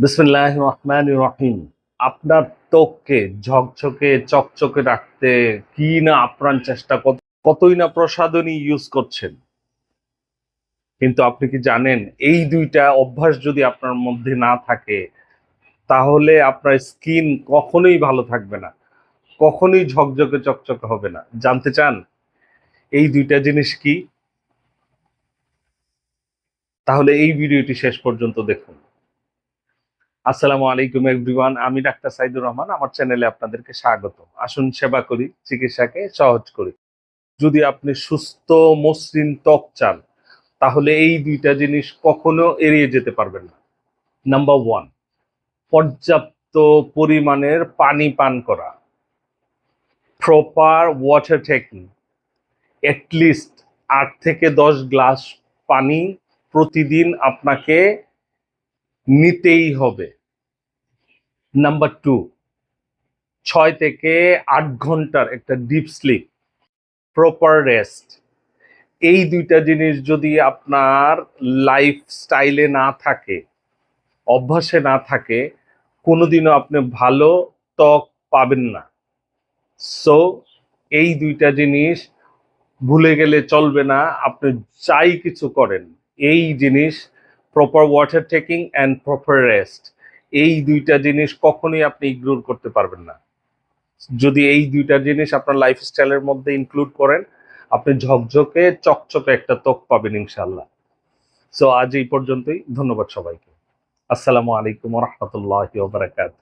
বিসমিল্লাহির রহমানির রহিম। আপনার ত্বককে ঝকঝকে চকচকে রাখতে কি না আপ্রাণ চেষ্টা কতই না প্রসাধনী ইউজ করছেন, কিন্তু আপনি কি জানেন এই দুইটা অভ্যাস যদি আপনার মধ্যে না থাকে তাহলে আপনার স্কিন কখনোই ভালো থাকবে না, কখনোই ঝকঝকে চকচকে হবে না। জানতে চান এই দুইটা জিনিস কি? তাহলে এই ভিডিওটি শেষ পর্যন্ত দেখুন। আসসালামু আলাইকুম এভরিওয়ান, আমি ডাক্তার সাইদুর রহমান। আমার চ্যানেলে আপনাদেরকে স্বাগত। আসুন সেবা করি, চিকিৎসাকে সহজ করি। যদি আপনি সুস্থ মসৃণ ত্বক চান তাহলে এই দুইটা জিনিস কখনো এড়িয়ে যেতে পারবেন না। নাম্বার ওয়ান, পর্যাপ্ত পরিমাণের পানি পান করা, প্রপার ওয়াটার টেকিং। অ্যাটলিস্ট 8 থেকে 10 গ্লাস পানি প্রতিদিন আপনাকে নিতেই হবে। নাম্বার টু, 6 থেকে 8 ঘন্টার একটা ডিপ স্লিপ, প্রপার রেস্ট। এই দুইটা জিনিস যদি আপনার লাইফস্টাইলে না থাকে, অভ্যাসে না থাকে, কোনোদিনও আপনি ভালো ত্বক পাবেন না। সো এই দুইটা জিনিস ভুলে গেলে চলবে না। আপনি যাই কিছু করেন, এই জিনিস proper water taking and proper rest, এই দুইটা জিনিস কখনোই আপনি ইগনোর করতে পারবেন না। যদি এই দুইটা জিনিস আপনার লাইফস্টাইলের মধ্যে ইনক্লুড করেন, আপনি ঝকঝকে চকচকে একটা ত্বক পাবেন ইনশাল্লাহ। সো আজ এই পর্যন্তই। ধন্যবাদ সবাইকে। আসসালামু আলাইকুম ওয়া রাহমাতুল্লাহি ওয়া বারাকাতুহু।